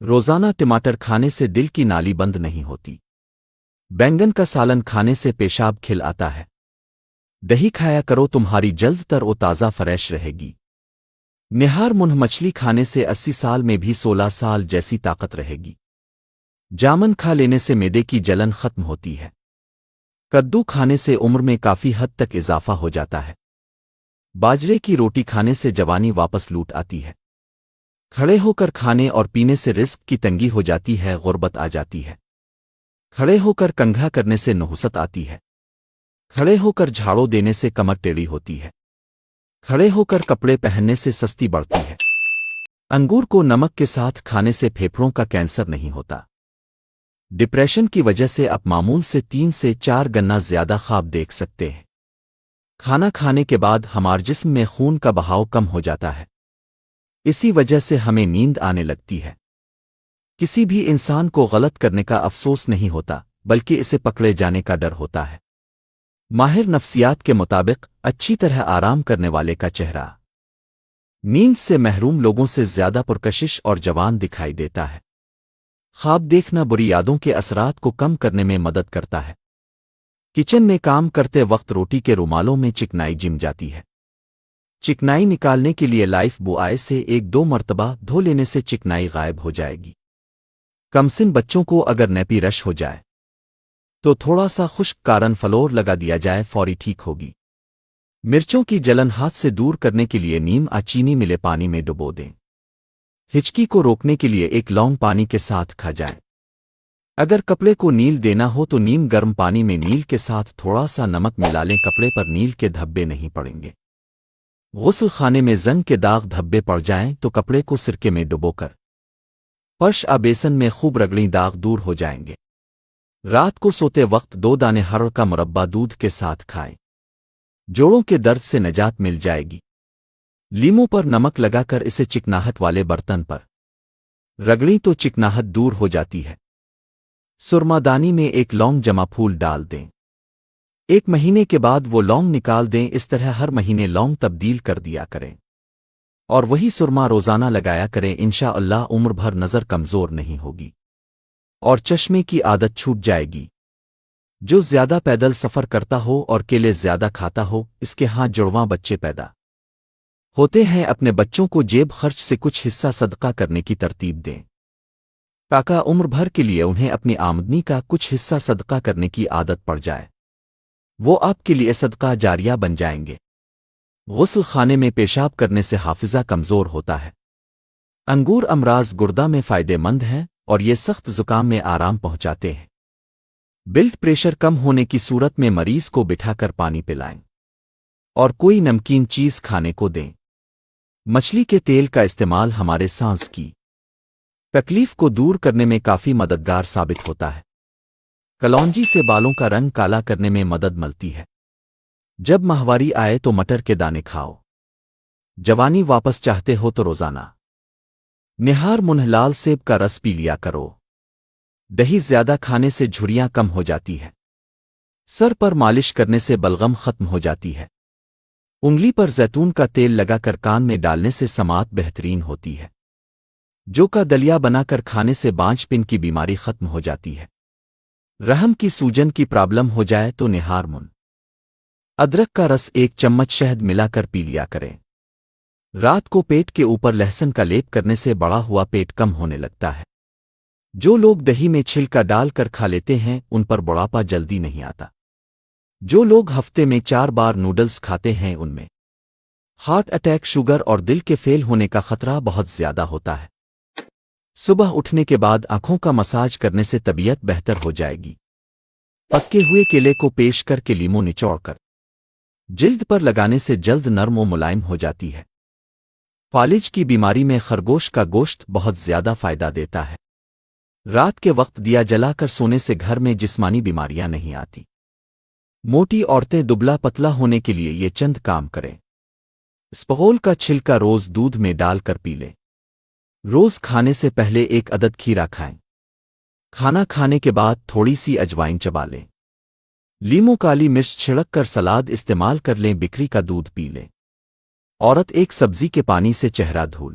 روزانہ ٹماٹر کھانے سے دل کی نالی بند نہیں ہوتی۔ بینگن کا سالن کھانے سے پیشاب کھل آتا ہے۔ دہی کھایا کرو، تمہاری جلد تر و تازہ فریش رہے گی۔ نہار منہ مچھلی کھانے سے 80 سال میں بھی 16 سال جیسی طاقت رہے گی۔ جامن کھا لینے سے معدے کی جلن ختم ہوتی ہے۔ کدو کھانے سے عمر میں کافی حد تک اضافہ ہو جاتا ہے۔ باجرے کی روٹی کھانے سے جوانی واپس لوٹ آتی ہے۔ کھڑے ہو کر کھانے اور پینے سے رزق کی تنگی ہو جاتی ہے، غربت آ جاتی ہے۔ کھڑے ہو کر کنگھا کرنے سے نحوست آتی ہے۔ کھڑے ہو کر جھاڑو دینے سے کمر ٹیڑھی ہوتی ہے۔ کھڑے ہو کر کپڑے پہننے سے سستی بڑھتی ہے۔ انگور کو نمک کے ساتھ کھانے سے پھیپھڑوں کا کینسر نہیں ہوتا۔ ڈپریشن کی وجہ سے آپ معمول سے 3 سے 4 گنا زیادہ خواب دیکھ سکتے ہیں۔ کھانا کھانے کے بعد ہمارے جسم میں خون کا بہاؤ کم ہو جاتا ہے، اسی وجہ سے ہمیں نیند آنے لگتی ہے۔ کسی بھی انسان کو غلط کرنے کا افسوس نہیں ہوتا، بلکہ اسے پکڑے جانے کا ڈر ہوتا ہے۔ ماہر نفسیات کے مطابق اچھی طرح آرام کرنے والے کا چہرہ نیند سے محروم لوگوں سے زیادہ پرکشش اور جوان دکھائی دیتا ہے۔ خواب دیکھنا بری یادوں کے اثرات کو کم کرنے میں مدد کرتا ہے۔ کچن میں کام کرتے وقت روٹی کے رومالوں میں چکنائی جم جاتی ہے۔ چکنائی نکالنے کے لیے لائف بوائے سے 1-2 مرتبہ دھو لینے سے چکنائی غائب ہو جائے گی۔ کمسن بچوں کو اگر نیپی رش ہو جائے تو تھوڑا سا خشک کارن فلور لگا دیا جائے، فوری ٹھیک ہوگی۔ مرچوں کی جلن ہاتھ سے دور کرنے کے لیے نیم چینی ملے پانی میں ڈبو دیں۔ ہچکی کو روکنے کے لیے 1 لونگ پانی کے ساتھ کھا جائیں۔ اگر کپڑے کو نیل دینا ہو تو نیم گرم پانی میں نیل کے ساتھ تھوڑا سا نمک ملا لیں، کپڑے پر نیل کے دھبے نہیں پڑیں گے۔ غسل خانے میں زنگ کے داغ دھبے پڑ جائیں تو کپڑے کو سرکے میں ڈبو کر فرش بیسن میں خوب رگڑیں، داغ دور ہو جائیں گے۔ رات کو سوتے وقت 2 دانے ہرڑ کا مربع دودھ کے ساتھ کھائیں، جوڑوں کے درد سے نجات مل جائے گی۔ لیموں پر نمک لگا کر اسے چکناہٹ والے برتن پر رگڑیں تو چکناہٹ دور ہو جاتی ہے۔ سرمادانی میں 1 لونگ جمع پھول ڈال دیں، 1 مہینے کے بعد وہ لونگ نکال دیں۔ اس طرح ہر مہینے لونگ تبدیل کر دیا کریں اور وہی سرما روزانہ لگایا کریں، انشاءاللہ عمر بھر نظر کمزور نہیں ہوگی اور چشمے کی عادت چھوٹ جائے گی۔ جو زیادہ پیدل سفر کرتا ہو اور کیلے زیادہ کھاتا ہو، اس کے ہاں جڑواں بچے پیدا ہوتے ہیں۔ اپنے بچوں کو جیب خرچ سے کچھ حصہ صدقہ کرنے کی ترتیب دیں تاکہ عمر بھر کے لیے انہیں اپنی آمدنی کا کچھ حصہ صدقہ کرنے کی عادت پڑ جائے، وہ آپ کے لیے صدقہ جاریہ بن جائیں گے۔ غسل خانے میں پیشاب کرنے سے حافظہ کمزور ہوتا ہے۔ انگور امراض گردہ میں فائدہ مند ہیں اور یہ سخت زکام میں آرام پہنچاتے ہیں۔ بلڈ پریشر کم ہونے کی صورت میں مریض کو بٹھا کر پانی پلائیں اور کوئی نمکین چیز کھانے کو دیں۔ مچھلی کے تیل کا استعمال ہمارے سانس کی تکلیف کو دور کرنے میں کافی مددگار ثابت ہوتا ہے۔ کلونجی سے بالوں کا رنگ کالا کرنے میں مدد ملتی ہے۔ جب ماہواری آئے تو مٹر کے دانے کھاؤ۔ جوانی واپس چاہتے ہو تو روزانہ نہار منہ لال سیب کا رس پی لیا کرو۔ دہی زیادہ کھانے سے جھریاں کم ہو جاتی ہے۔ سر پر مالش کرنے سے بلغم ختم ہو جاتی ہے۔ انگلی پر زیتون کا تیل لگا کر کان میں ڈالنے سے سماعت بہترین ہوتی ہے۔ جو کا دلیا بنا کر کھانے سے بانجھ پن کی بیماری ختم ہو جاتی ہے۔ رحم کی سوجن کی پرابلم ہو جائے تو نہار من ادرک کا رس 1 چمچ شہد ملا کر پی لیا کریں۔ رات کو پیٹ کے اوپر لہسن کا لیپ کرنے سے بڑا ہوا پیٹ کم ہونے لگتا ہے۔ جو لوگ دہی میں چھلکا ڈال کر کھا لیتے ہیں ان پر بڑھاپا جلدی نہیں آتا۔ جو لوگ ہفتے میں 4 بار نوڈلز کھاتے ہیں ان میں ہارٹ اٹیک، شوگر اور دل کے فیل ہونے کا خطرہ بہت زیادہ ہوتا ہے۔ صبح اٹھنے کے بعد آنکھوں کا مساج کرنے سے طبیعت بہتر ہو جائے گی۔ پکے ہوئے کیلے کو پیش کر کے لیموں نچوڑ کر جلد پر لگانے سے جلد نرم و ملائم ہو جاتی ہے۔ فالج کی بیماری میں خرگوش کا گوشت بہت زیادہ فائدہ دیتا ہے۔ رات کے وقت دیا جلا کر سونے سے گھر میں جسمانی بیماریاں نہیں آتی۔ موٹی عورتیں دبلا پتلا ہونے کے لیے یہ چند کام کریں۔ اسپغول کا چھلکا روز دودھ میں ڈال کر پی لیں۔ روز کھانے سے پہلے 1 عدد کھیرا کھائیں۔ کھانا کھانے کے بعد تھوڑی سی اجوائن چبا لیں۔ لیموں کالی مرچ چھڑک کر سلاد استعمال کر لیں، بکری کا دودھ پی لیں۔ عورت 1 سبزی کے پانی سے چہرہ دھول